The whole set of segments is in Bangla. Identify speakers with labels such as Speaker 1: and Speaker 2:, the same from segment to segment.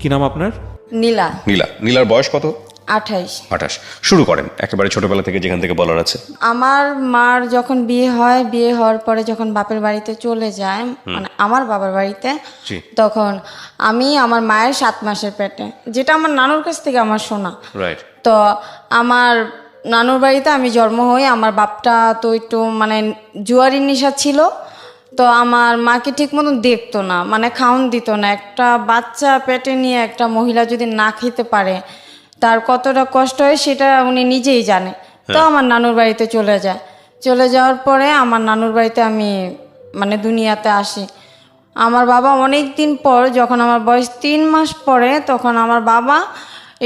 Speaker 1: কি নাম আপনার?
Speaker 2: নীলা।
Speaker 3: নীলার বয়স কত?
Speaker 2: 28।
Speaker 3: 28। শুরু করেন একেবারে ছোটবেলা থেকে, যেখান থেকে বলার আছে।
Speaker 2: আমার মার যখন বিয়ে হয়, বিয়ে হওয়ার পরে যখন বাপের বাড়িতে চলে যায়, মানে আমার বাবার বাড়িতে, তখন আমি আমার মায়ের 7 মাসের পেটে, যেটা আমার নানুর কাছ থেকে আমার শোনা।
Speaker 3: রাইট।
Speaker 2: তো আমার নানুর বাড়িতে আমি জন্ম হই। আমার বাপটা তো একটু মানে জুয়ারির নেশা ছিল, তো আমার মাকে ঠিক মতন দেখতো না, মানে খাওন দিত না। একটা বাচ্চা পেটে নিয়ে একটা মহিলা যদি না খেতে পারে তার কতটা কষ্ট হয় সেটা উনি নিজেই জানে। তো আমার নানুর বাড়িতে চলে যায়। চলে যাওয়ার পরে আমার নানুর বাড়িতে আমি মানে দুনিয়াতে আসি। আমার বাবা অনেক দিন পর, যখন আমার বয়স 3 মাস পরে, তখন আমার বাবা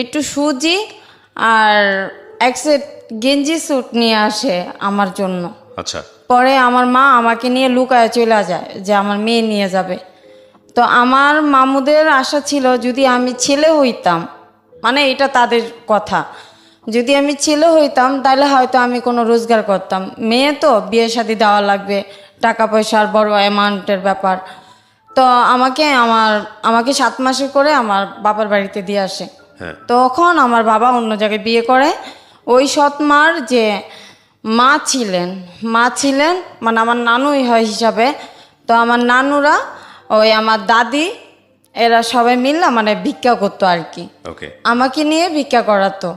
Speaker 2: একটু সুজি আর এক সেট গেঞ্জি স্যুট নিয়ে আসে আমার জন্য।
Speaker 3: আচ্ছা।
Speaker 2: পরে আমার মা আমাকে নিয়ে লুকায় চলে যায় যে আমার মেয়ে নিয়ে যাবে। তো আমার মামুদের আশা ছিল যদি আমি ছেলে হইতাম, মানে এটা তাদের কথা, যদি আমি ছেলে হইতাম তাহলে হয়তো আমি কোনো রোজগার করতাম। মেয়ে তো বিয়ে শাদী দেওয়া লাগবে, টাকা পয়সার বড় অ্যামাউন্টের ব্যাপার। তো আমাকে 7 মাসে করে আমার বাবার বাড়িতে দিয়ে আসে। তখন আমার বাবা অন্য জায়গায় বিয়ে করে। ওই সৎমার যে মা ছিলেন মানে আমার নানুই হয় হিসাবে। তো আমার নানুরা, ওই আমার দাদি, এরা সবাই মিললে মানে ভিক্ষা করতো আর কি, আমাকে নিয়ে ভিক্ষা করাতো।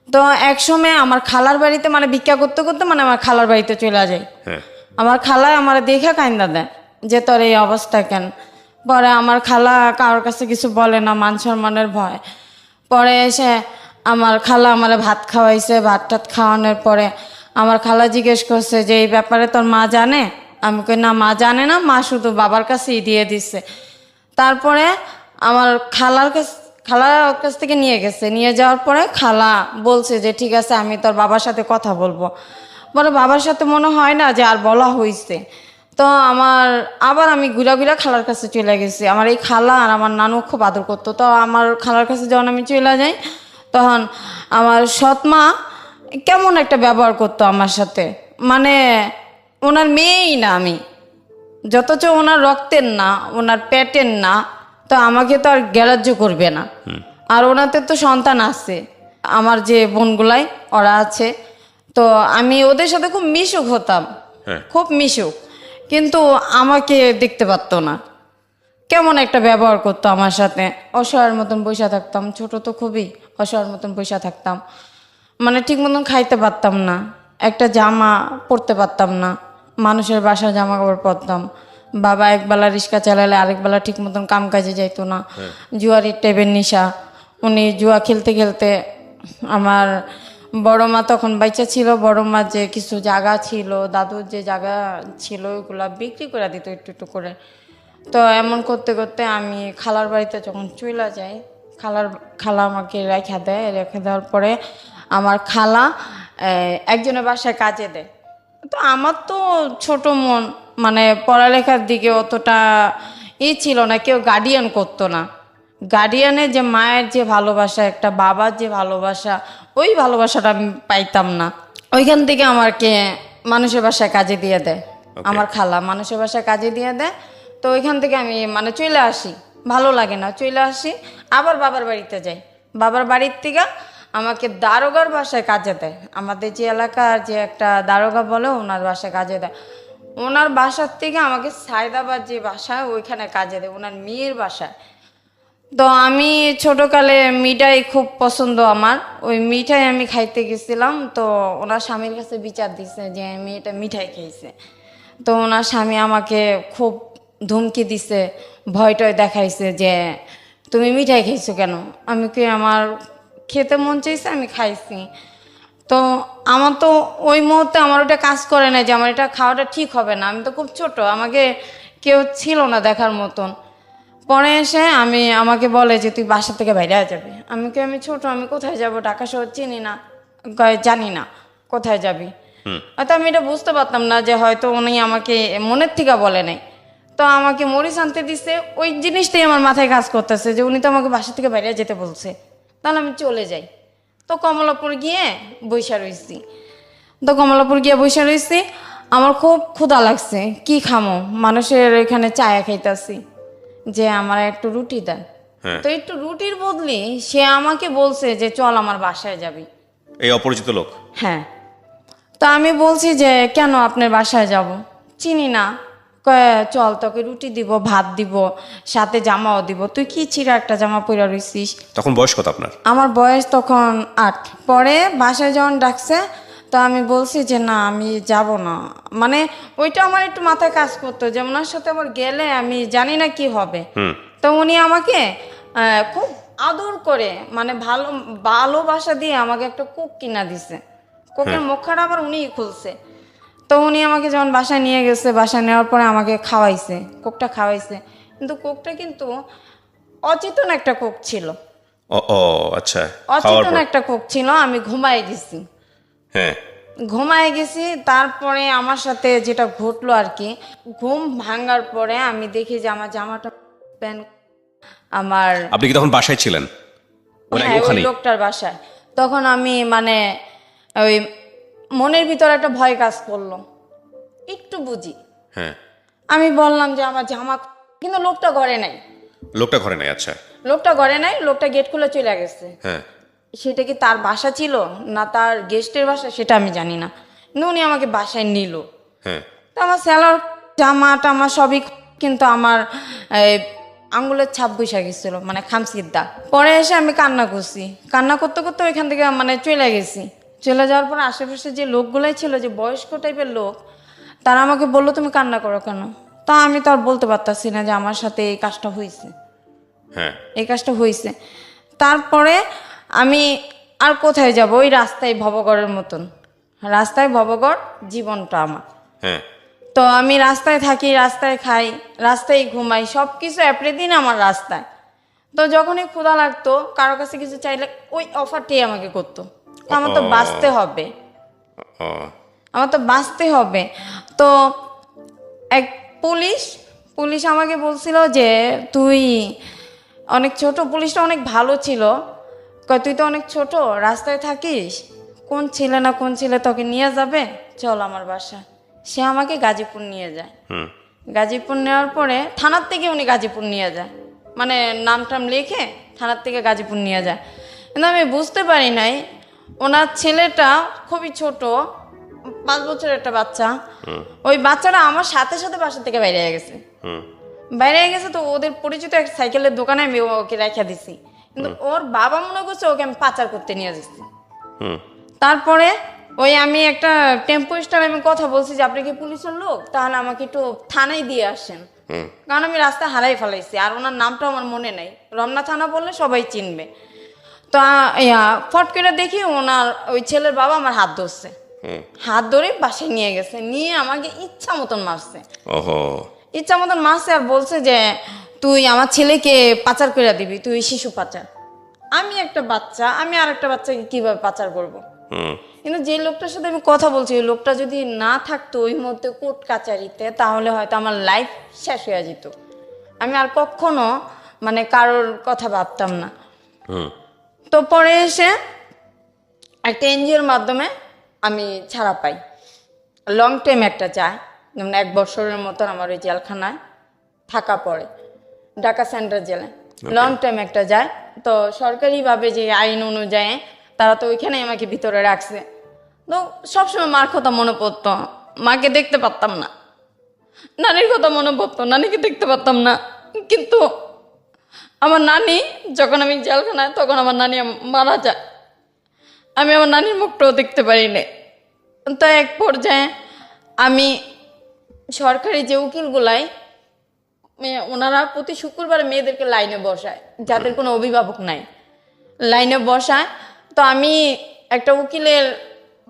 Speaker 2: তো একসময় আমার খালার বাড়িতে মানে ভিক্ষা করতে করতে মানে আমার খালার বাড়িতে চলে যায়। আমার খালা আমার দেখে কাইন্দা দেয় যে তোর এই অবস্থা কেন। পরে আমার খালা কারোর কাছে কিছু বলে না, মান সম্মানের ভয়। পরে এসে আমার খালা আমার ভাত খাওয়াইছে। ভাত টাত খাওয়ানোর পরে আমার খালা জিজ্ঞেস করছে যে এই ব্যাপারে তোর মা জানে? আমি কই না, মা জানে না, মা শুধু বাবার কাছেই দিয়ে দিচ্ছে। তারপরে আমার খালার কাছ থেকে নিয়ে গেছে। নিয়ে যাওয়ার পরে খালা বলছে যে ঠিক আছে, আমি তোর বাবার সাথে কথা বলবো। পরে বাবার সাথে মনে হয় না যে আর বলা হয়েছে। তো আবার আমি ঘুরা খালার কাছে চলে গেছি। আমার এই খালা আর আমার নানু খুব আদর করতো। তো আমার খালার কাছে যখন আমি চলে যাই, তখন আমার সৎমা কেমন একটা ব্যবহার করতো আমার সাথে, মানে ওনার মেয়েই না আমি, যতচ ওনার রক্তের না, ওনার পেটের না, তো আমাকে তো আর গ্রাহ্য করবে না। আর ওনাদের তো সন্তান আছে, আমার যে বোনগুলাই ওরা আছে। তো আমি ওদের সাথে খুব মিশুক হতাম, খুব মিশুক, কিন্তু আমাকে দেখতে পারতো না। কেমন একটা ব্যবহার করতো আমার সাথে। অসহায়ের মতন বসে থাকতাম, ছোট তো খুবই, অসহায়ের মতন বসে থাকতাম, মানে ঠিক মতন খাইতে পারতাম না, একটা জামা পরতে পারতাম না, মানুষের বাসায় জামা কাপড় পরতাম। বাবা একবেলা রিক্সা চালালে আরেকবেলা ঠিক মতন কাম কাজে যাইতো না। জুয়ারির টেবের নেশা, উনি জুয়া খেলতে খেলতে, আমার বড় মা তখন বাইচা ছিল, বড় মা যে কিছু জায়গা ছিল, দাদুর যে জায়গা ছিল, ওইগুলা বিক্রি করে দিত একটু একটু করে। তো এমন করতে করতে আমি খালার বাড়িতে যখন চলে যাই, খালা আমাকে রেখে দেওয়ার পরে আমার খালা একজনের বাসায় কাজে দেয়। তো আমার তো ছোট মন, মানে পড়ালেখার দিকে অতটা ছিল না, কেউ গার্ডিয়ান করতো না। গার্ডিয়ানের যে মায়ের যে ভালোবাসা, একটা বাবার যে ভালোবাসা, ওই ভালোবাসাটা আমি পাইতাম না। ওইখান থেকে আমাকে মানুষের বাসায় কাজে দিয়ে দেয়। আমার খালা মানুষের বাসায় কাজে দিয়ে দেয়। তো ওইখান থেকে আমি মানে চলে আসি, ভালো লাগে না, চলে আসি, আবার বাবার বাড়িতে যাই। বাবার বাড়ির থেকে আমাকে দারোগার বাসায় কাজে দেয়। আমাদের যে এলাকার যে একটা দারোগা বলে, ওনার বাসায় কাজে দেয়। ওনার বাসার থেকে আমাকে সায়দাবাদ যে বাসায়, ওইখানে কাজে দেয়, ওনার মেয়ের বাসায়। তো আমি ছোটোকালে মিঠাই খুব পছন্দ আমার, ওই মিঠাই আমি খাইতে গেছিলাম। তো ওনার স্বামীর কাছে বিচার দিছে যে মেয়েটা মিঠাই খেয়েছে। তো ওনার স্বামী আমাকে খুব ধমকি দিছে, ভয় টয় দেখাইছে যে তুমি মিঠাই খাইছো কেন? আমি কি, আমার খেতে মন চাইছে, আমি খাইছি। তো আমার তো ওই মুহূর্তে আমার ওটা কাজ করে না যে আমার এটা খাওয়াটা ঠিক হবে না। আমি তো খুব ছোট, আমাকে কেউ ছিল না দেখার মতন। পরে এসে আমাকে বলে যে তুই বাসা থেকে বাইরে যাবি। আমি ছোট, আমি কোথায় যাব? ঢাকা শহর চিনি না, জানি না কোথায় যাবি। হয়তো আমি এটা বুঝতে পারতাম না যে হয়তো উনি আমাকে মনের থেকে বলে নাই। তো আমাকে মরিচ আনতে দিছে, ওই জিনিসটাই আমার মাথায় কাজ করতেছে যে উনি তো আমাকে বাসা থেকে বাইরে যেতে বলছে, তাহলে আমি চলে যাই। তো কমলাপুর গিয়ে বৈশা রয়েছি। আমার খুব ক্ষুধা লাগছে, কি খামো, মানুষের এখানে চায়া খাইতেছি, যে আমার একটু রুটি দেন।
Speaker 3: হ্যাঁ।
Speaker 2: তো একটু রুটির বদলি সে আমাকে বলছে যে চল আমার বাসায় যাবি।
Speaker 3: এই অপরিচিত লোক?
Speaker 2: হ্যাঁ। তো আমি বলছি যে কেন আপনার বাসায় যাব, চিনি না। কয় চল তোকে রুটি দিব, ভাত দিব, সাথে জামাও দিব, তুই কি ছিঁড়া একটা জামা পরে রইছিস।
Speaker 3: তখন বয়স কত আপনার?
Speaker 2: আমার বয়স তখন 8। পরে বাসায় যখন ডাকছে তো আমি বলছি যে না আমি যাব না, মানে ওইটা আমার একটু মাথায় কাজ করতো যে ওনার সাথে আমার গেলে আমি জানি না কি হবে। তো উনি আমাকে খুব আদর করে মানে ভালোবাসা দিয়ে আমাকে একটা কোক কিনা দিছে। কোকের মুখটা আবার উনিই খুলছে। তো উনি আমাকে যখন বাসায় নিয়ে গেছে, বাসায় নেওয়ার পরে আমাকে খাওয়াইছে, কোকটা খাওয়াইছে। কিন্তু কোকটা কিন্তু অচেতন একটা কোক ছিল।
Speaker 3: ও ও আচ্ছা।
Speaker 2: অচেতন একটা কোক ছিল। আমি ঘুমায় গেছি।
Speaker 3: হ্যাঁ।
Speaker 2: ঘুমায় গেছি। তারপরে আমার সাথে যেটা ঘটলো আর কি, ঘুম ভাঙার পরে আমি দেখি যে আমার জামাটা প্যান্ট আমার
Speaker 3: আপনি কি তখন বাসায় ছিলেন?
Speaker 2: হ্যাঁ, ওই লোকটার বাসায়। তখন আমি মানে ওই মনের ভিতরে একটা ভয় কাজ করলো, একটু বুঝি।
Speaker 3: হ্যাঁ।
Speaker 2: আমি বললাম যে আমার জামা, কিন্তু লোকটা ঘরে নাই।
Speaker 3: লোকটা ঘরে নাই? আচ্ছা।
Speaker 2: লোকটা ঘরে নাই, লোকটা গেট খুলে চলে গেছে।
Speaker 3: হ্যাঁ।
Speaker 2: সেটা কি তার বাসা ছিল না তার গেস্টের বাসা সেটা আমি জানি না, কিন্তু উনি আমাকে বাসায় নিল।
Speaker 3: হ্যাঁ।
Speaker 2: তো আমার স্যালার জামা টামা সবই, কিন্তু আমার আঙ্গুলের ছাপ বসে গেছিল, মানে খামচির দাগ। পরে এসে আমি কান্না করছি, কান্না করতে করতে ওইখান থেকে মানে চলে গেছি। চলে যাওয়ার পর আশেপাশে যে লোকগুলাই ছিল, যে বয়স্ক টাইপের লোক, তারা আমাকে বললো তুমি কান্না করো কেন। তা আমি তো আর বলতে পারতাছি না যে আমার সাথে এই কাজটা হয়েছে।
Speaker 3: হ্যাঁ।
Speaker 2: এই কাজটা হয়েছে। তারপরে আমি আর কোথায় যাব, ওই রাস্তায় ভবঘরের মতন, রাস্তায় ভবঘর জীবনটা আমার।
Speaker 3: হ্যাঁ।
Speaker 2: তো আমি রাস্তায় থাকি, রাস্তায় খাই, রাস্তায় ঘুমাই, সব কিছু এভরিদিন আমার রাস্তায়। তো যখনই ক্ষুধা লাগতো, কারো কাছে কিছু চাইলে ওই অফারটাই আমাকে করতো। তো আমার তো বাঁচতে হবে, আমার তো বাঁচতে হবে। তো এক পুলিশ আমাকে বলছিল যে তুই অনেক ছোট, পুলিশটা অনেক ভালো ছিল। কয় তুই তো অনেক ছোট, রাস্তায় থাকিস, কোন ছেলে না কোন ছেলে তোকে নিয়ে যাবে, চল আমার বাসা। সে আমাকে গাজীপুর নিয়ে যায়। গাজীপুর নেওয়ার পরে থানার থেকে উনি গাজীপুর নিয়ে যায়, মানে নাম টাম লিখে থানার থেকে গাজীপুর নিয়ে যায়। কিন্তু আমি বুঝতে পারি নাই ওনার ছেলেটা খুবই ছোট, 5 বছরের একটা বাচ্চা। ওই বাচ্চাটা আমার সাথে সাথে বাসা থেকে বাইরে হয়ে গেছে। বাইরে হয়ে গেছে তো ওদের পরিচিত এক সাইকেলের দোকানে আমি ওকে রেখে দিছি, কিন্তু ওর বাবা মনে করছে ওকে আমি পাচার করতে নিয়ে যাচ্ছি। তারপরে ওই আমি একটা টেম্পো স্ট্যান্ড আমি কথা বলছি যে আপনি কি পুলিশের লোক, তাহলে আমাকে একটু থানায় দিয়ে আসেন, কারণ আমি রাস্তায় হারাই ফেলাইছি আর ওনার নামটা আমার মনে নাই। রমনা থানা বললে সবাই চিনবে। তো ফট করে দেখি ওনার ওই ছেলের বাবা আমার হাত ধরছে, হাত ধরে বাসায় নিয়ে গেছে, নিয়ে আমাকে ইচ্ছা মতন মারছে। ইচ্ছা মতন মারছে আর বলছে যে তুই আমার ছেলেকে পাচার করে দিবি, তুই শিশু পাচার। আমি একটা বাচ্চা, আমি আর একটা বাচ্চাকে কিভাবে পাচার করব। কিন্তু যে লোকটার সাথে আমি কথা বলছি, ওই লোকটা যদি না থাকতো ওই মুহূর্তে কোর্ট কাচারিতে, তাহলে হয়তো আমার লাইফ শেষ হয়ে যেত। আমি আর কখনো মানে কারোর কথা ভাবতাম না। তো পরে এসে একটা এনজিওর মাধ্যমে আমি ছাড়া পাই, লং টাইম একটা যায়, যেমন 1 বছরের মতন আমার ওই জেলখানায় থাকা পড়ে, ঢাকা সেন্ট্রাল জেলে লং টাইম একটা যায়। তো সরকারিভাবে যে আইন অনুযায়ী তারা তো ওইখানেই আমাকে ভিতরে রাখছে। তো সবসময় মার কথা মনে পড়তো, মাকে দেখতে পারতাম না, নানির কথা মনে পড়তো, নানিকে দেখতে পারতাম না। কিন্তু আমার নানি যখন আমি জেলখানায়, তখন আমার নানি মারা যায়, আমি আমার নানির মুখটাও দেখতে পারি না। তো এক পর্যায়ে আমি সরকারি যে উকিলগুলাই, ওনারা প্রতি শুক্রবার মেয়েদেরকে লাইনে বসায়, যাদের কোনো অভিভাবক নাই, লাইনে বসায়। তো আমি একটা উকিলের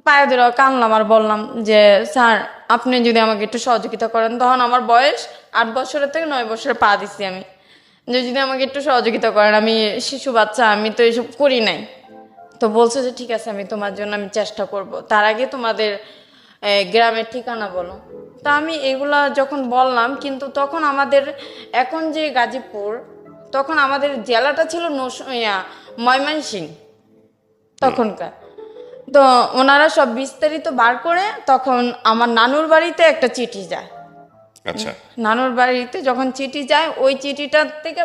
Speaker 2: পায়ে ধরে কানলাম আর বললাম যে স্যার আপনি যদি আমাকে একটু সহযোগিতা করেন। তখন আমার বয়স 8 বছরের থেকে 9 বছরে পা দিচ্ছি আমি, যে যদি আমাকে একটু সহযোগিতা করেন, আমি শিশু বাচ্চা, আমি তো এসব করি নাই। তো বলছে যে ঠিক আছে আমি তোমার জন্য আমি চেষ্টা করব, তার আগে তোমাদের গ্রামের ঠিকানা বলো। তা আমি এগুলা যখন বললাম, কিন্তু তখন আমাদের এখন যে গাজীপুর, তখন আমাদের জেলাটা ছিল ময়মনসিংহ তখনকার। তো ওনারা সব বিস্তারিত বার করে তখন আমার নানুর বাড়িতে একটা চিঠি যায়।
Speaker 3: আচ্ছা।
Speaker 2: নানুর বাড়িতে যখন চিঠি যায় ওই চিঠিটার থেকে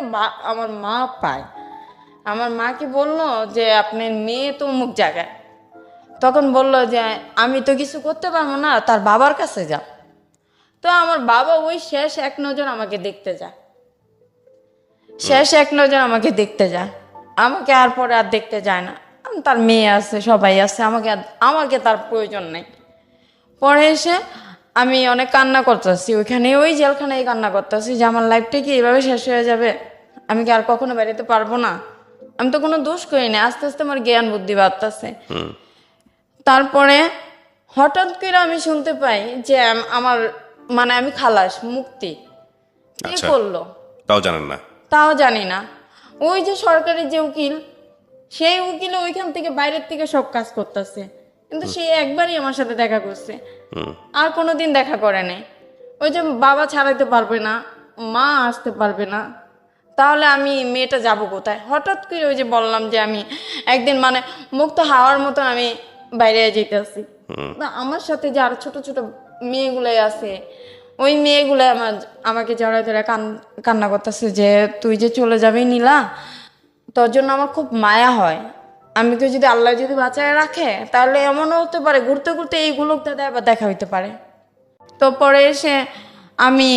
Speaker 2: আমার মা পায়। আমার মাকে বললো যে আপনার মেয়ে তো অমুক জায়গায়। তখন বলল যে আমি তো কিছু করতে পারবো না, তার বাবার কাছে যাও। তো আমার বাবা ওই শেষ এক নজর আমাকে দেখতে যায়, শেষ এক নজর আমাকে দেখতে যায়, আমাকে আর পরে আর দেখতে যায় না। তার মেয়ে আছে, সবাই আছে, আমাকে তার প্রয়োজন নেই। পরে এসে আমি অনেক কান্না করতেছি, ওইখানে ওই জেলখানায় কান্না করতেছি যে আমার লাইফটা কি এভাবে শেষ হয়ে যাবে, আমি কি আর কখনো বেরোতে পারবো না। আমি তো কোনো দোষ করিনি, আস্তে আস্তে আমার জ্ঞান বুদ্ধি বাড়তেছে। তারপরে হঠাৎ করে আমি শুনতে পাই যে আমার মানে আমি খালাস, মুক্তি। কে
Speaker 3: আচ্ছা।
Speaker 2: করলো
Speaker 3: তাও জানেন না?
Speaker 2: তাও জানি না। ওই যে সরকারি যে উকিল, সেই উকিল ওইখান থেকে বাইরের থেকে সব কাজ করতেছে, কিন্তু সে একবারই আমার সাথে দেখা করছে, আর কোনোদিন দেখা করে নাই। ওই যে বাবা ছাড়াইতে পারবে না, মা আসতে পারবে না, তাহলে আমি মেয়েটা যাব কোথায়? হঠাৎ করে ওই যে বললাম যে আমি একদিন মানে মুক্ত হাওয়ার মতন আমি বাইরে যেতেছি, আমার সাথে যে আরো ছোট ছোট মেয়েগুলাই আছে, ওই মেয়েগুলো আমাকে জড়াই ধরে কান্না করতেছে যে তুই যে চলে যাবি নীলা, তোর জন্য আমার খুব মায়া হয়। আমি কেউ যদি আল্লাহ যদি বাঁচায় রাখে তাহলে এমনও হতে পারে ঘুরতে ঘুরতে এইগুলো দাদা আবার দেখা হইতে পারে। তো পরে এসে আমি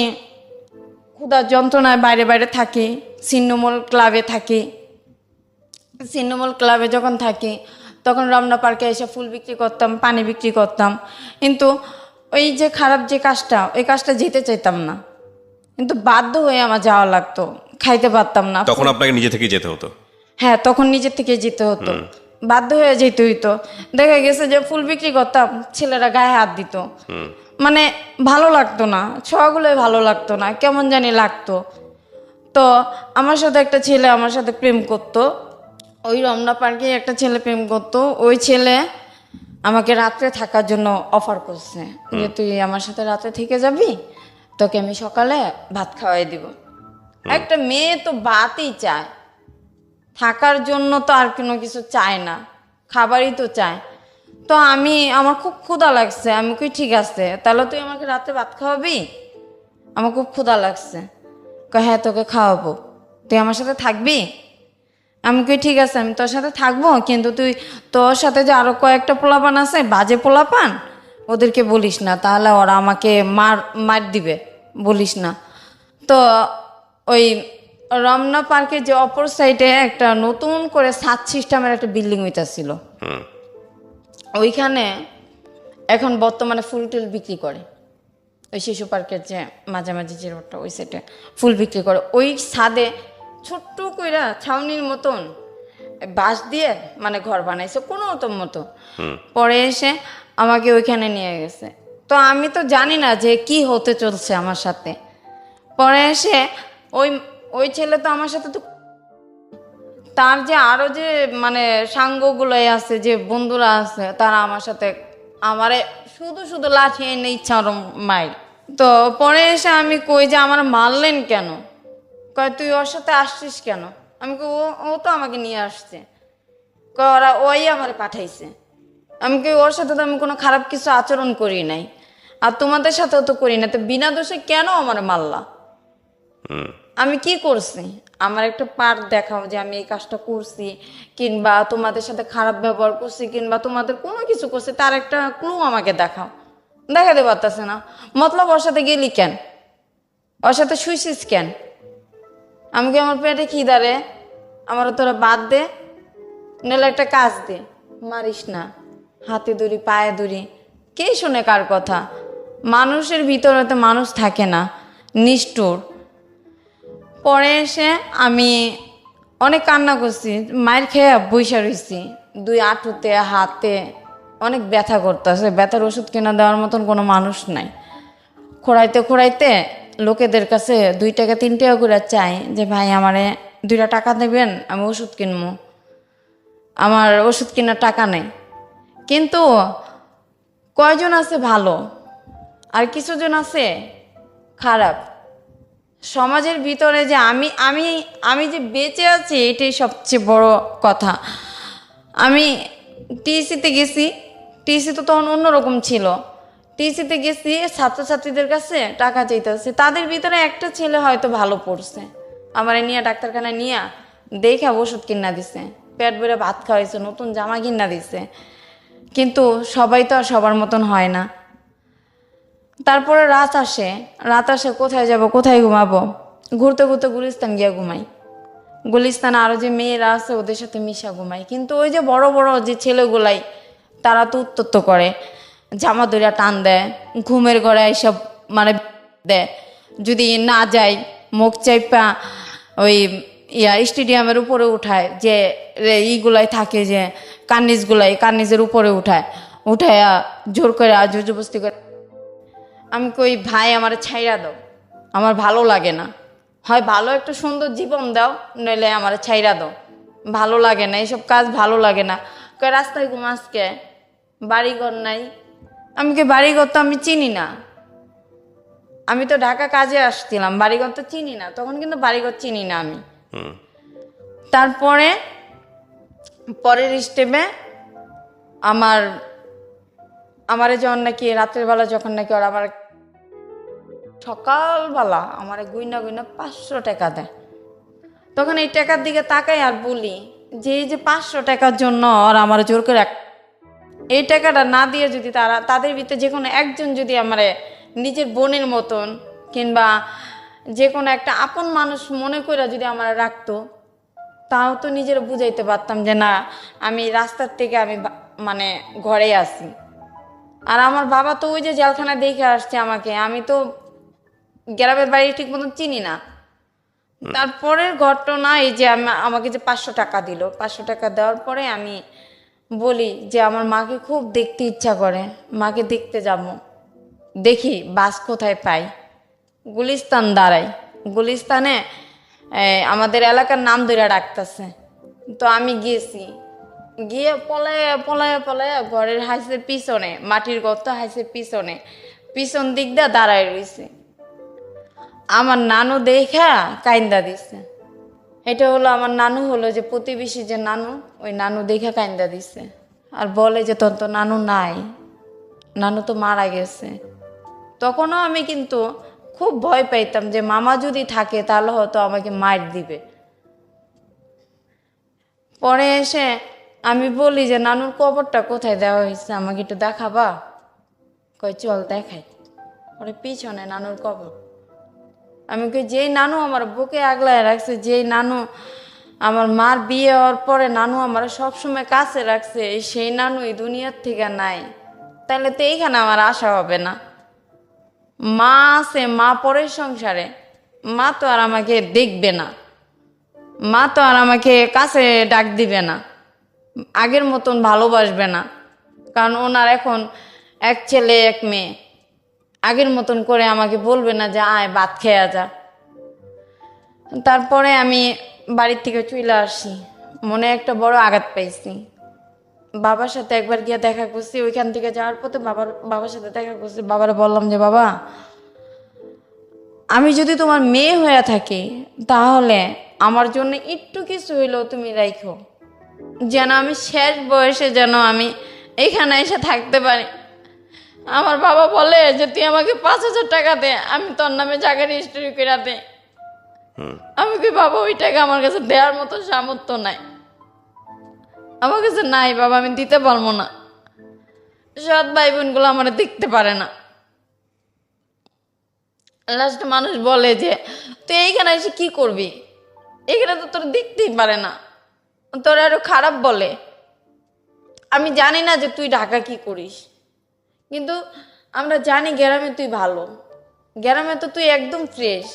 Speaker 2: ক্ষুধার যন্ত্রণায় বাইরে বাইরে থাকি, ছিন্নমূল ক্লাবে থাকি। ছিন্নমূল ক্লাবে যখন থাকি তখন রমনা পার্কে এসে ফুল বিক্রি করতাম, পানি বিক্রি করতাম, কিন্তু ওই যে খারাপ যে কাজটা, ওই কাজটা যেতে চাইতাম না, কিন্তু বাধ্য হয়ে আমার যাওয়া লাগতো, খাইতে পারতাম না।
Speaker 3: তখন আপনাকে নিজে থেকেই যেতে হতো?
Speaker 2: হ্যাঁ, তখন নিজের থেকে যেতে হতো, বাধ্য হয়ে যেতে হইতো। দেখা গেছে যে ফুল বিক্রি করতাম, ছেলেরা গায়ে হাত দিত, মানে ভালো লাগতো না, ছোঁয়াগুলোই ভালো লাগতো না, কেমন জানি লাগতো। তো আমার সাথে একটা ছেলে আমার সাথে প্রেম করতো, ওই রমনা পার্কে একটা ছেলে প্রেম করতো। ওই ছেলে আমাকে রাত্রে থাকার জন্য অফার করছে যে তুই আমার সাথে রাতে থেকে যাবি, তোকে আমি সকালে ভাত খাওয়াই দিব। একটা মেয়ে তো ভাতই চায়, থাকার জন্য তো আর কোনো কিছু চায় না, খাবারই তো চায়। তো আমার খুব ক্ষুধা লাগছে, আমি কই ঠিক আছে তাহলে তুই আমাকে রাতে ভাত খাওয়াবি, আমার খুব ক্ষুধা লাগছে। কয় হ্যাঁ তোকে খাওয়াবো, তুই আমার সাথে থাকবি? আমি কই ঠিক আছে আমি তোর সাথে থাকবো, কিন্তু তুই তোর সাথে যে আরো কয়েকটা পোলাপান আছে বাজে পোলাপান, ওদেরকে বলিস না, তাহলে ওরা আমাকে মার দিবে, বলিস না। তো ওই রমনা পার্কের যে অপর সাইডে একটা নতুন করে সাত সিস্টেমের একটা বিল্ডিং হইতাছিল, ওইখানে এখন বর্তমানে ফুল টুল বিক্রি করে। ওই শিশু পার্কের যে মাঝামাঝি যে রোডটা, ওই সাইডে ফুল বিক্রি করে। ওই ছাদে ছোট্ট কইরা ছাউনির মতন বাঁশ দিয়ে মানে ঘর বানাইছে কোনো মতো। পরে এসে আমাকে ওইখানে নিয়ে গেছে। তো আমি তো জানি না যে কি হতে চলছে আমার সাথে। পরে এসে ওই ওই ছেলে তো আমার সাথে তো, তার যে আরো যে মানে সাঙ্গগুলোই আছে, যে বন্ধুরা আছে, তারা আমার সাথে আমারে শুধু শুধু লাঠি এনে ইচ্ছা ওর মাইর। তো পরে এসে আমি কই যে আমার মারলেন কেন? কয় তুই ওর সাথে আসছিস কেন? আমি কই ও তো আমাকে নিয়ে আসছে। কয় ওই আমারে পাঠাইছে। আমি কই ওর সাথে তো আমি কোনো খারাপ কিছু আচরণ করি নাই, আর তোমাদের সাথেও তো করি না, তো বিনা দোষে কেন আমার মারলা? আমি কি করছি? আমার একটা পার্ট দেখাও যে আমি এই কাজটা করছি, কিংবা তোমাদের সাথে খারাপ ব্যবহার করছি, কিংবা তোমাদের কোনো কিছু করছি, তার একটা ক্লু আমাকে দেখাও। দেখাতে পারতেছে না। মতলব ওর সাথে গেলি কেন? ওর সাথে শুইছিস কেন? আমি কি আমার পেটে খিদারে, আমারও তোরা বাদ দে, নাহলে একটা কাজ দে, মারিস না, হাতে ধরি পায়ে ধরি। কে শুনে কার কথা? মানুষের ভিতরে তো মানুষ থাকে না, নিষ্ঠুর। পরে এসে আমি অনেক কান্না করছি, মায়ের খেয়ে বইসা রইছি, দুই হাঁটুতে হাতে অনেক ব্যথা করতেছে, ব্যথার ওষুধ কিনা দেওয়ার মতন কোনো মানুষ নাই। খোঁড়াইতে খোঁড়াইতে লোকেদের কাছে 2 টাকা 3 টাকা করে চাই যে ভাই আমারে 2টা টাকা দেবেন, আমি ওষুধ কিনবো। আমার ওষুধ কেনার টাকা নেই। কিন্তু কয়জন আছে ভালো, আর কিছুজন আছে খারাপ। সমাজের ভিতরে যে আমি আমি আমি যে বেঁচে আছি এটাই সবচেয়ে বড় কথা। আমি টিএসিতে গেছি, টিএসি তো তখন অন্যরকম ছিল। টিসিতে গেছি ছাত্রছাত্রীদের কাছে টাকা চাইতেছে, তাদের ভিতরে একটা ছেলে হয়তো ভালো পড়ছে, আমার নিয়ে ডাক্তারখানায় নিয়ে দেখে ওষুধ কিনা দিছে, পেট ভরে ভাত খাওয়াইছে, নতুন জামা কিনা দিছে। কিন্তু সবাই তো আর সবার মতন হয় না। তারপরে রাত আসে কোথায় যাব, কোথায় ঘুমাবো, ঘুরতে ঘুরতে গুলিস্তান গিয়ে ঘুমাই। গুলিস্তানে আরও যে মেয়েরা আছে ওদের সাথে মিশা ঘুমাই। কিন্তু ওই যে বড় বড় যে ছেলেগুলাই তারা তো উত্তপ্ত করে, জামা দইরা টান দেয়, ঘুমের ঘরে এইসব মানে দেয়। যদি না যাই মুখ চাইপা ওই স্টেডিয়ামের উপরে উঠায়, যে ইগুলাই থাকে যে কার্নিজের উপরে উঠায় জোর করে জোর জবস্তি করে। আমি কই ভাই আমার ছাইরা দাও, আমার ভালো লাগে না, হয় ভালো একটা সুন্দর জীবন দাও, নইলে আমার ছাইরা দাও, ভালো লাগে না এইসব কাজ, ভালো লাগে না। কয় রাস্তায় ঘুমাসকে, বাড়িঘর নাই। আমি কি বাড়িঘর তো আমি চিনি না, আমি তো ঢাকা কাজে আসছিলাম, বাড়িঘর তো চিনি না, তখন কিন্তু বাড়িঘর চিনি না আমি। তারপরে পরের স্টেপে আমার যখন নাকি রাত্রের বেলা যখন নাকি ওরা আমার সকালবেলা আমার গুইনা 500 টাকা দেয়, তখন এই টাকার দিকে তাকাই আর বলি যে এই যে 500 টাকার জন্য ওরা আমার জোর করে এই টাকাটা না দিয়ে যদি তাদের ভিতরে যে কোনো একজন যদি আমার নিজের বোনের মতন কিংবা যে কোনো একটা আপন মানুষ মনে করে যদি আমার রাখতো, তাও তো নিজের বুঝাইতে পারতাম যে না আমি রাস্তার থেকে আমি মানে ঘরে আসি। আর আমার বাবা তো ওই যে জেলখানায় দেখে আসছে আমাকে, আমি তো গ্রামের বাড়ি ঠিক মতন চিনি না। তারপরের ঘটনা এই যে আমাকে যে 500 টাকা দিল, 500 টাকা দেওয়ার পরে আমি বলি যে আমার মাকে খুব দেখতে ইচ্ছা করে, মাকে দেখতে যাব, দেখি বাস কোথায় পাই। গুলিস্তান দাঁড়াই, গুলিস্তানে আমাদের এলাকার নাম ধরে ডাকতেছে। তো আমি গিয়ে পলায় ঘরের হাইসের পিছনে, মাটির গর্ত হাইসের পিছন দিক দিয়ে দাঁড়ায় রয়েছে। আমার নানু দেখা কাইন্দা দিছে। এটা হলো আমার নানু, হলো যে প্রতিবেশী যে নানু, ওই নানু দেখা কাইন্দা দিছে আর বলে যে তোর তো নানু নাই, নানু তো মারা গেছে। তখনও আমি কিন্তু খুব ভয় পাইতাম যে মামা যদি থাকে তাহলে হয়তো আমাকে মার দিবে। পরে এসে আমি বলি যে নানুর কবরটা কোথায় দেওয়া হয়েছে, আমাকে একটু দেখাবা? কই চল দেখাই। পরে পিছনে নানুর কবর। আমি কই যেই নানু আমার বুকে আগলায় রাখছে, যেই নানু আমার মার বিয়ে হওয়ার পরে নানু আমার সবসময় কাছে রাখছে, সেই নানু এই দুনিয়ার থেকে নাই, তাহলে তো এইখানে আমার আশা হবে না। মা আছে, মা পরের সংসারে, মা তো আর আমাকে দেখবে না, মা তো আর আমাকে কাছে ডাক দিবে না, আগের মতন ভালোবাসবে না, কারণ ওনার এখন এক ছেলে এক মেয়ে, আগের মতন করে আমাকে বলবে না যে আয় ভাত খেয়ে যা। তারপরে আমি বাড়ির থেকে চলে আসি, মনে একটা বড় আঘাত পাইছি। বাবার সাথে একবার গিয়ে দেখা করছি, ওইখান থেকে যাওয়ার পথে বাবার সাথে দেখা করছি। বাবারে বললাম যে বাবা, আমি যদি তোমার মেয়ে হয়ে থাকি তাহলে আমার জন্য একটু কিছু হইলেও তুমি রাখো, যেন আমি শেষ বয়সে যেন আমি এখানে এসে থাকতে পারি। আমার বাবা বলে যে তুই আমাকে 5,000 টাকা দে, আমি তোর নামে জায়গা রেজিস্ট্রি করে দে। আমি কি বাবা ওই টাকা আমার কাছে দেওয়ার মতো সামর্থ্য নাই, আমার কাছে নাই বাবা, আমি দিতে পারবো না। সৎ ভাই বোনগুলো আমার দেখতে পারে না। লাস্টে মানুষ বলে যে তুই এইখানে এসে কি করবি, এখানে তো তোর দেখতেই পারে না, তোর আরো খারাপ বলে। আমি জানি না যে তুই ঢাকা কি করিস, কিন্তু আমরা জানি গ্রামে তুই ভালো, গ্রামে তো তুই একদম ফ্রেশ,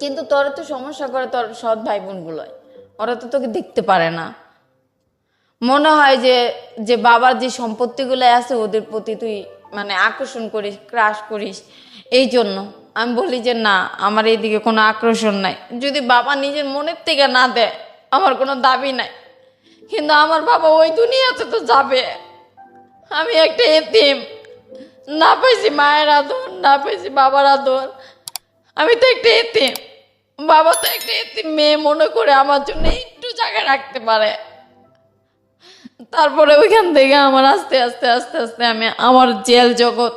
Speaker 2: কিন্তু তোর তো সমস্যা করে তোর সৎ ভাই বোনগুলোয়, ওরা তো তোকে দেখতে পারে না। মনে হয় যে বাবার যে সম্পত্তিগুলো আছে ওদের প্রতি তুই মানে আকর্ষণ করিস, ক্রাশ করিস, এই জন্য। আমি বলি যে না, আমার এইদিকে কোনো আকর্ষণ নাই, যদি বাবা নিজের মনের থেকে না দেয় আমার কোনো দাবি নাই, কিন্তু আমার বাবা ওই দুনিয়াতে তো যাবে। আমি একটা এতিম, না পাইছি মায়ের আদর, না পাইছি বাবার আদর, আমি তো একটা এতিম। বাবা তো একটা এতিম মেয়ে মনে করে আমার জন্য একটু জায়গা রাখতে পারে, তারপরে ওইখান থেকে আমার আস্তে আস্তে আস্তে আস্তে আমি আমার জেল জগৎ,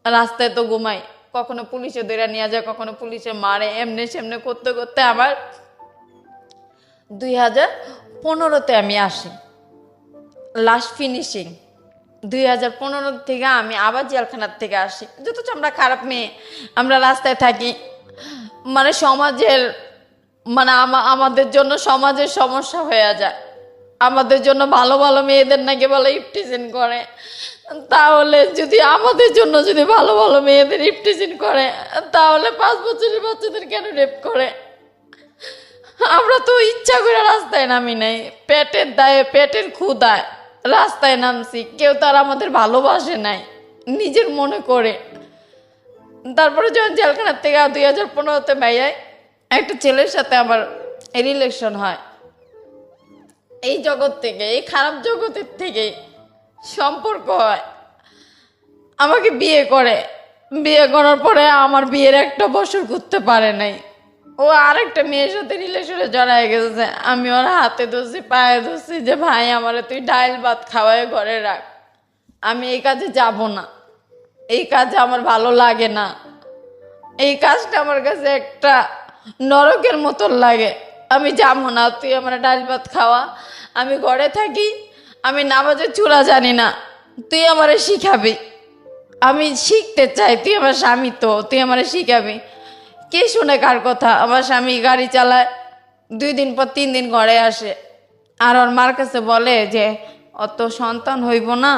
Speaker 2: রাস্তায় তো ঘুমাই, কখনো পুলিশে ধরে নিয়ে যায়, কখনো পুলিশে মারে, এমনি সেমনি করতে করতে আমার 2015-তে আমি আসি লাস্ট ফিনিশিং। 2015 থেকে আমি আবার জেলখানার থেকে আসি। যত আমরা খারাপ মেয়ে, আমরা রাস্তায় থাকি, মানে সমাজের, মানে আমাদের জন্য সমাজের সমস্যা হয়ে যায়। আমাদের জন্য ভালো ভালো মেয়েদের নাকি বলে ইফটিজিং করে, তাহলে যদি আমাদের জন্য যদি ভালো ভালো মেয়েদের ইফটিজিং করে, তাহলে 5 বছরের বাচ্চাদের কেন রেপ করে? আমরা তো ইচ্ছা করে রাস্তায় নামি নাই, পেটের দায়ে পেটের ক্ষুধায় রাস্তায় নামছি। কেউ তার আমাদের ভালোবাসে নাই, নিজের মনে করে। তারপরে যখন জেলখানার থেকে 2015-তে ভাইয়ায় একটা ছেলের সাথে আমার রিলেশন হয়, এই জগৎ থেকে, এই খারাপ জগতের থেকে সম্পর্ক হয়, আমাকে বিয়ে করে। বিয়ে করার পরে আমার বিয়ের 1 বছর করতে পারে নাই, ও আরেকটা মেয়ের সাথে রিলেশনে জড়ায় গেছে। আমি ওর হাতে ধরছি, পায়ে ধরছি যে ভাই আমারে তুই ডাইল ভাত খাওয়ায় ঘরে রাখ, আমি এই কাজে যাব না, এই কাজে আমার ভালো লাগে না, এই কাজটা আমার কাছে একটা নরকের মতন লাগে, আমি যাবো না, তুই আমার ডাল ভাত খাওয়া, আমি ঘরে থাকি, আমি নামাজের চূড়া জানি না, তুই আমারে শিখাবি, আমি শিখতে চাই, তুই আমার স্বামী, তো তুই আমারে শিখাবি। কে শুনে কার কথা? আমার স্বামী গাড়ি চালায়, 2 দিন পর 3 দিন ঘরে আসে, আর ওর মার কাছে বলে যে অত সন্তান হইব না,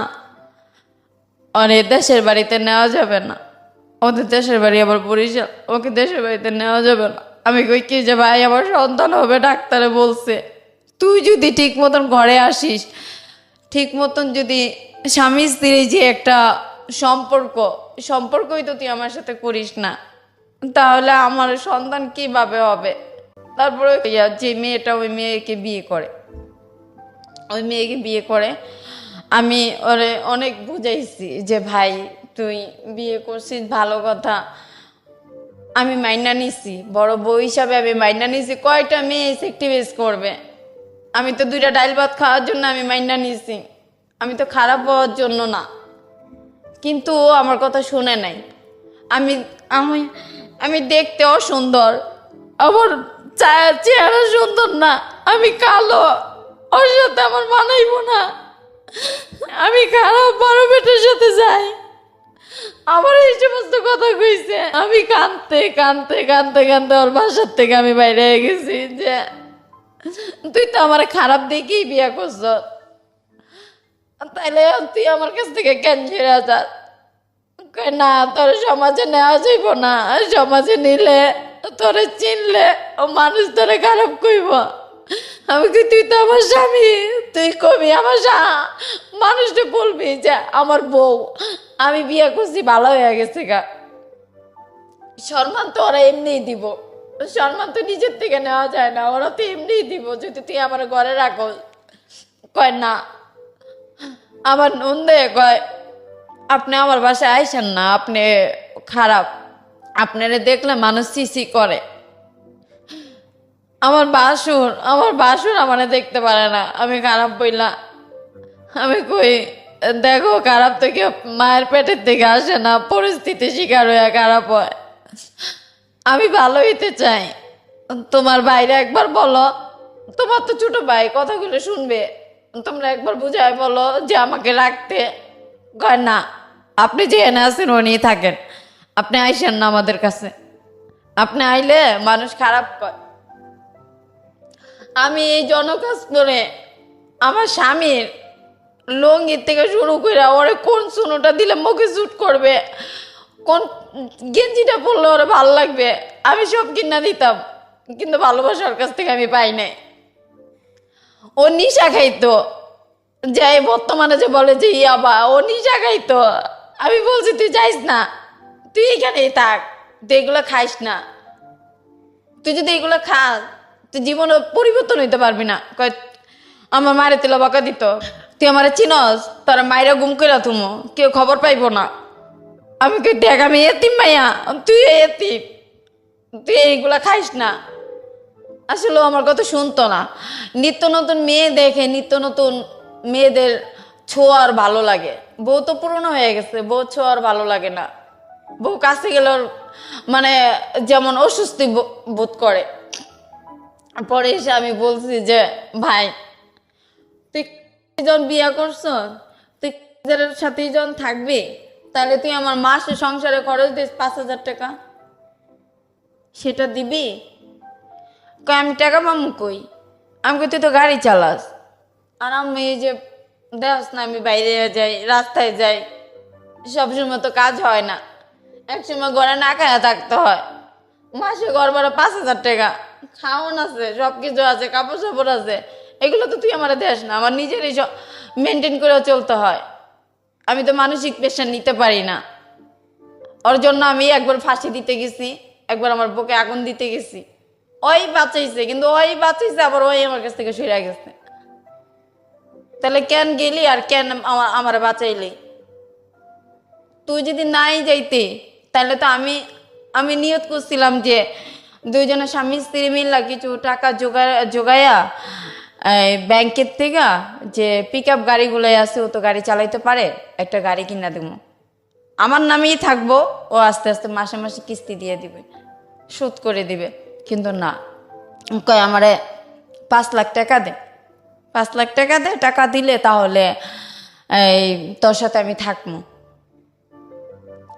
Speaker 2: আর দেশের বাড়িতে নেওয়া যাবে না, ওদের দেশের বাড়ি আবার বরিশাল, ওকে দেশের বাড়িতে নেওয়া যাবে না। আমি কই কি যে ভাই আমার সন্তান হবে, ডাক্তারে বলছে, তুই যদি ঠিক মতন ঘরে আসিস, ঠিক মতন যদি স্বামী স্ত্রী যে একটা সম্পর্কই তো তুই আমার সাথে করিস না, তাহলে আমার সন্তান কিভাবে হবে? তারপরে যে মেয়েটা ওই মেয়েকে বিয়ে করে, আমি ওরে অনেক বুঝাইছি যে ভাই তুই বিয়ে করছিস ভালো কথা, আমি মাইনা নিছি, বড় বউ হিসাবে আমি মাইনা নিছি, কয়টা মেয়ে সেক্টিভাইজ করবে? আমি তো 2টা ডাইল ভাত খাওয়ার জন্য আমি মাইনা নিছি, আমি তো খারাপ হওয়ার জন্য না। কিন্তু ও আমার কথা শুনে নাই। আমি আমি আমি দেখতেও সুন্দর, আমার চেহারা সুন্দর না, আমি কালো, ওর সাথে আমার মানাইব না, আমি খারাপ, বড় বেটার সাথে যাই, আমার এই সমস্ত কথা কইছে। আমি কাঁদতে কাঁদতে কাঁদতে কাঁদতে ওর বাসার থেকে আমি বাইরে হয়ে গেছি যে তুই তো আমার খারাপ দেখেই বিয়ে করছ, তাইলে তুই আমার কাছ থেকে কেন ছেড়ে যাস? না, তোর সমাজে নেওয়া যাইব না, সমাজে নিলে তোরে চিনলে ও মানুষ তোরে খারাপ কইব। আমি কি, তুই তো আমার স্বামী, তুই কবি আমার মানুষটা বলবি যে আমার বউ, আমি বিয়ে করছি ভালো হয়ে গেছে গা, সম্মান তো ওরা এমনিই দিব, সম্মান তো নিজের থেকে নেওয়া যায় না, ওরা তো এমনিই দিব যদি তুই আমার ঘরে রাখো। কয় না, আমার নন্দে কয় আপনি আমার বাসায় আইসেন না, আপনি খারাপ, আপনারে দেখলে মানুষ সিসি করে। আমার বাসুর আমারে দেখতে পারে না, আমি খারাপ বইলা। আমি কই দেখো, খারাপ তো কেউ মায়ের পেটের থেকে আসে না, পরিস্থিতি শিকার হয়ে খারাপ হয়। আমি ভালো হইতে চাই, তোমার বাইরে একবার বলো, তোমার তো ছোট ভাই কথাগুলো শুনবে, তোমরা একবার বুঝায় বলো যে আমাকে রাখতে। কয় না, আপনি যে এনে আছেন ও নিয়ে থাকেন, আপনি আইসেন না আমাদের কাছে, আপনি আইলে মানুষ খারাপ কয়। আমি এই জনকাশপুরে আমার স্বামীর লঙ্গির থেকে শুরু করে ওরে কোন সুনোটা দিলে মুখে শুট করবে, কোন গেঞ্জিটা পরলে ওরে ভালো লাগবে, আমি সব কিনা দিতাম, কিন্তু ভালোবাসার কাছ থেকে আমি পাই নাই। ও নিশা খাইতো, যে বর্তমানে যে বলে যে ইয়াবা, ও নিশা খাইতো। আমি বলছি তুই যাইস না, তুই এখানেই থাক, তুই এগুলো খাইস না, তুই যদি এগুলো খাস তুই জীবনে পরিবর্তন হইতে পারবি না। কয় আমার মায়ের তেল বাঁকা দিত, তুই আমার চিনস, তোর মায়েরা গুম করে তুমো, কেউ খবর পাইব না। আমি কই দেখ আমি এতিম মাইয়া, তুই এতিম, তুই এইগুলা খাইস না। আসলে আমার কথা শুনতো না। নিত্য নতুন মেয়ে দেখে, নিত্য নতুন মেয়েদের ছোঁয়ার ভালো লাগে। বউ তো পুরনো হয়ে গেছে, বউ ছোঁয়ার ভালো লাগে না। বউ কাছে গেলে ওর মানে যেমন অস্বস্তি বোধ করে। পরে এসে আমি বলছি যে ভাই তুই যখন বিয়ে করছ, তুই যাদের সাথেই যখন থাকবি, তাহলে তুই আমার মাসে সংসারে খরচ দিস 5,000 টাকা, সেটা দিবি? কই আমি টাকা পাবো কই? আমি কই তুই তো গাড়ি চালাস, আর আমি এই যে দেখ না আমি বাইরে যাই, রাস্তায় যাই, সবসময় তো কাজ হয় না, একসময় ঘরে না খায়া থাকতে হয়। মাসে ঘর ভাড়া 5,000 টাকা, খাওয়ান আছে, সবকিছু আছে, কাপড় চাপড় আছে, এগুলো তো তুই আমার দেশ না, আমার নিজেরই মেনটেন করে চলতে হয়। আমি তো মানসিক প্রেশার নিতে পারি না। ওর জন্য আমি একবার ফাঁসি দিতে গেছি, একবার আমার বুকে আগুন দিতে গেছি। ওই বাঁচাইছে, কিন্তু ওই বাঁচাইছে আবার ওই আমার কাছ থেকে সরে গেছে। তাহলে কেন গেলি আর কেন আমার বাঁচাইলি? তুই যদি নাই যাইতে, তাহলে তো আমি নিয়ত করছিলাম যে দুইজনের স্বামী স্ত্রী মিল্লা কিছু টাকা জোগাইয়া ব্যাংকের থেকে যে পিক আপ গাড়িগুলো আছে, ও তো গাড়ি চালাইতে পারে, একটা গাড়ি কিনা দেবো, আমার নামেই থাকবো, ও আস্তে আস্তে মাসে মাসে কিস্তি দিয়ে দিবে, শোধ করে দিবে। কিন্তু না, কয় আমারে 5 লাখ টাকা দে, 5 লাখ টাকা দে, টাকা দিলে তাহলে এই তোর সাথে আমি থাকবো।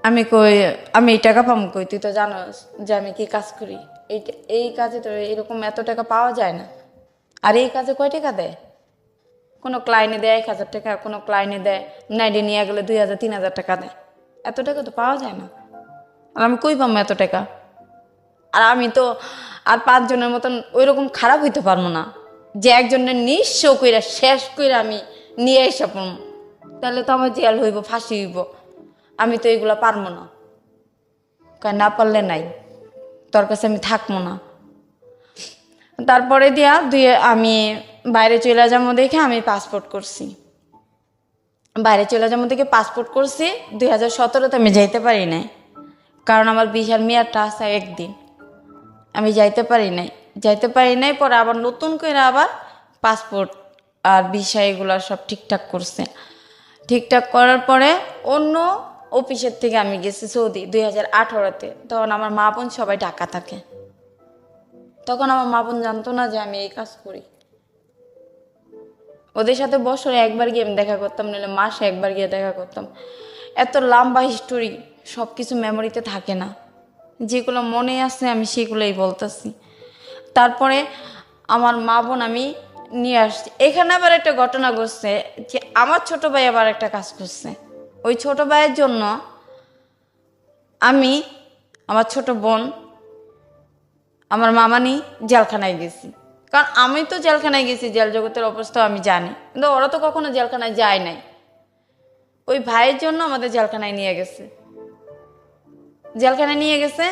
Speaker 2: আমি কই আমি এই টাকা পাবো কই? তুই তো জানোস যে আমি কি কাজ করি, এই কাজে তো এরকম এত টাকা পাওয়া যায় না। আর এই কাজে কয় টাকা দেয়? কোনো ক্লায়েন্টে দেয় 1,000 টাকা, কোনো ক্লায়েন্টে দেয় নাইডে নিয়ে গেলে 2,000 3,000 টাকা দেয়, এত টাকা তো পাওয়া যায় না। আর আমি কই পাবো এত টাকা? আর আমি তো আর 5 জনের মতন ওই রকম খারাপ হইতে পারবো না যে একজনের নিঃস্ব কইরা শেষ কইরা আমি নিয়ে এসে পড়বো, তাহলে তো আমার জেল হইব, ফাঁসি হইব। আমি তো এগুলো পারবো না। কয় না পারলে নাই, তোর কাছে আমি থাকবো না। তারপরে দিয়া আমি বাইরে চলে যাবো দেখে আমি পাসপোর্ট করছি। বাইরে চলে যাবো দেখে পাসপোর্ট করছি। 2017-তে আমি যাইতে পারি নাই, কারণ আমার ভিসার মেয়াদটা আছে একদিন, আমি যাইতে পারি নাই। পরে আবার নতুন করে আবার পাসপোর্ট আর ভিসা এগুলো সব ঠিকঠাক করছে। ঠিকঠাক করার পরে অন্য অফিসের থেকে আমি গেছি সৌদি 2018-তে। তখন আমার মা বোন সবাই ঢাকা থাকে। তখন আমার মা বোন জানতো না যে আমি এই কাজ করি। ওদের সাথে বছরে একবার গিয়ে আমি দেখা করতাম, নাহলে মাসে একবার গিয়ে দেখা করতাম। এত লম্বা হিস্টোরি, সব কিছু মেমোরিতে থাকে না, যেগুলো মনে আছে আমি সেগুলোই বলতেছি। তারপরে আমার মা বোন আমি নিয়ে আসছি। এখানে আবার একটা ঘটনা ঘটছে যে আমার ছোট ভাই আবার একটা কাজ করছে। ওই ছোট ভাইয়ের জন্য আমি, আমার ছোট বোন, আমার মামানি জেলখানায় গেছি। কারণ আমি তো জেলখানায় গেছি, জেল জগতের অবস্থা আমি জানি, কিন্তু ওরা তো কখনো জেলখানায় যায় নাই। ওই ভাইয়ের জন্য আমাদের জেলখানায় নিয়ে গেছে। জেলখানায় নিয়ে গেছে,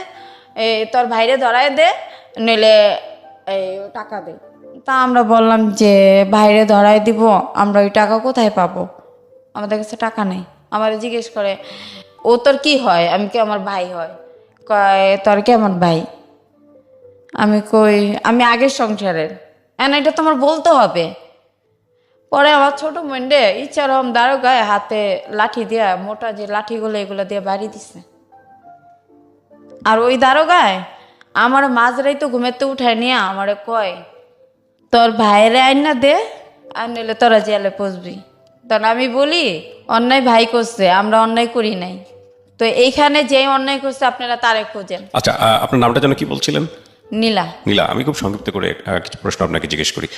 Speaker 2: তোর ভাইরে ধরায় দে, নইলে টাকা দে। তা আমরা বললাম যে ভাইরে ধরায় দিব, আমরা ওই টাকা কোথায় পাবো, আমাদের কাছে টাকা নেই। আমার জিজ্ঞেস করে ও তোর কি হয়? আমি কি আমার ভাই হয়? কয় তোর কেমন ভাই? আমি কই আমি আগের সংসারের। এটা তো আমার বলতে হবে। পরে আমার ছোট বোনডে ইচ্ছা রকম দারোগায় হাতে লাঠি দিয়া, মোটা যে লাঠিগুলো এগুলো দিয়ে বাড়ি দিছে। আর ওই দারোগায় আমার মাঝরাই তো ঘুমেতে উঠায় নিয়ে আমারে কয় তোর ভাইয়েরে আইনা দে, আর নইলে তোরা জেলে পচবি। তখন আমি বলি অন্যায় ভাই করছে, আমরা অন্যায় করি নাই। তো এইখানে যে অন্যায় করছে আপনারা তারে খোঁজেন।
Speaker 3: আচ্ছা, আপনার নামটা যেন কি বলছিলেন?
Speaker 2: নীলা।
Speaker 3: নীলা, আমি খুব সংক্ষিপ্ত করে কিছু প্রশ্ন আপনাকে জিজ্ঞেস করি।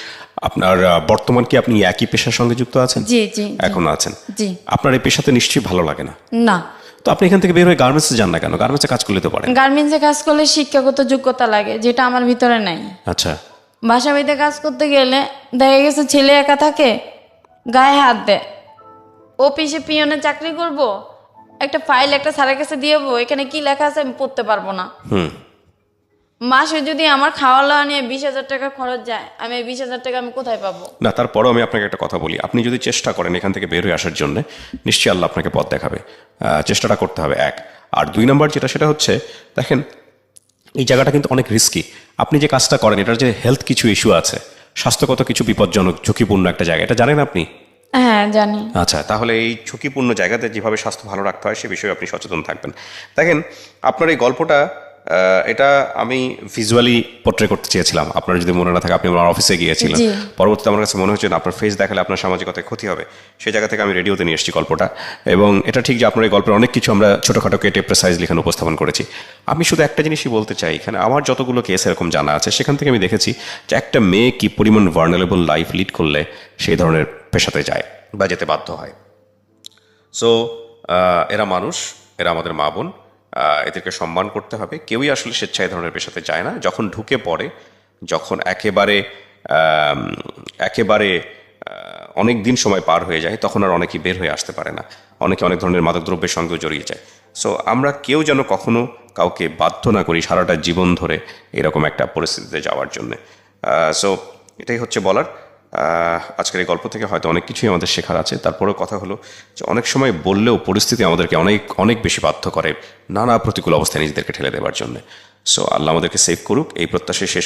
Speaker 3: আপনার বর্তমান কি আপনি একই পেশার সঙ্গে যুক্ত আছেন?
Speaker 2: জি জি
Speaker 3: এখনো আছেন?
Speaker 2: জি।
Speaker 3: আপনার এই পেশাতে নিশ্চয়ই ভালো লাগে না?
Speaker 2: না।
Speaker 3: তো আপনি এখান থেকে বের হয়ে গার্মেন্টসে যান না কেন? গার্মেন্টসে কাজ করলে তো পারেন।
Speaker 2: গার্মেন্টসে কাজ করলে শিক্ষাগত যোগ্যতা লাগে, যেটা আমার ভিতরে নাই।
Speaker 3: আচ্ছা,
Speaker 2: বাসা বাড়িতে কাজ করতে গেলে দেখা গেছে ছেলে একা থাকে, গায়ে হাত দেয়। অফিসে পিয়নের চাকরি করব, একটা ফাইল একটা স্যারের কাছে দিয়ে যাবো, এখানে কি লেখা আছে আমি পড়তে পারবো না। মাসে যদি আমার খাওয়া দাওয়া নিয়ে 20,000 টাকা খরচ যায়, আমি এই 20,000 টাকা আমি কোথায় পাবো?
Speaker 3: না, তারপরেও আমি আপনাকে একটা কথা বলি, আপনি যদি চেষ্টা করেন এখান থেকে বের হয়ে আসার জন্য, নিশ্চয়ই আল্লাহ আপনাকে পথ দেখাবে। চেষ্টাটা করতে হবে, 1। আর 2 নম্বর যেটা, সেটা হচ্ছে দেখেন এই জায়গাটা কিন্তু অনেক রিস্কি। আপনি যে কাজটা করেন এটার যে হেলথ কিছু ইস্যু আছে, স্বাস্থ্যগত কিছু বিপজ্জনক ঝুঁকিপূর্ণ একটা জায়গা, এটা জানেন আপনি?
Speaker 2: হ্যাঁ জানি।
Speaker 3: আচ্ছা, তাহলে এই ঝুঁকিপূর্ণ জায়গাতে যেভাবে স্বাস্থ্য ভালো রাখতে হয় সে বিষয়ে আপনি সচেতন থাকবেন। দেখেন, আপনার এই গল্পটা এটা আমি ভিজুয়ালি পোর্ট্রে করতে চেয়েছিলাম। আপনার যদি মনে না থাকে, আপনি আমার অফিসে গিয়েছিলেন,
Speaker 2: জি।
Speaker 3: পরবর্তীতে আমার কাছে মনে হচ্ছে না আপনার ফেস দেখালে আপনার সামাজিকতায় ক্ষতি হবে, সেই জায়গা থেকে আমি রেডিওতে নিয়ে এসেছি গল্পটা। এবং এটা ঠিক যে আপনার এই গল্পের অনেক কিছু আমরা ছোটোখাটো কেটে প্রেসাইজ লিখানো উপস্থাপন করেছি। আমি শুধু একটা জিনিসই বলতে চাই, এখানে আমার যতগুলো কেস এরকম জানা আছে সেখান থেকে আমি দেখেছি যে একটা মেয়ে কি পরিমাণ ভার্নারেবল লাইফ লিড করলে সেই ধরনের পেশাতে যায় বা যেতে বাধ্য হয়। সো এরা মানুষ, এরা আমাদের মা বোন, এদেরকে সম্মান করতে হবে। কেউই আসলে স্বেচ্ছায় ধরনের পেশাতে যায় না। যখন ঢুকে পড়ে, যখন একেবারে একেবারে অনেক দিন সময় পার হয়ে যায়, তখন আর অনেকেই বের হয়ে আসতে পারে না। অনেকে অনেক ধরনের মাদকদ্রব্যের সঙ্গেও জড়িয়ে যায়। সো আমরা কেউ যেন কখনো কাউকে বাধ্য না করি সারাটা জীবন ধরে এরকম একটা পরিস্থিতিতে যাওয়ার জন্যে। সো এটাই হচ্ছে বলার। আজকের এই গল্প থেকে হয়তো অনেক কিছুই আমাদের শেখার আছে। তারপরেও কথা হলো যে অনেক সময় বললেও পরিস্থিতি আমাদেরকে অনেক অনেক বেশি বাধ্য করে নানা প্রতিকূল অবস্থায় নিজেদেরকে ঠেলে দেওয়ার জন্য। সো আল্লাহ আমাদেরকে সেভ করুক, এই প্রত্যাশায় শেষ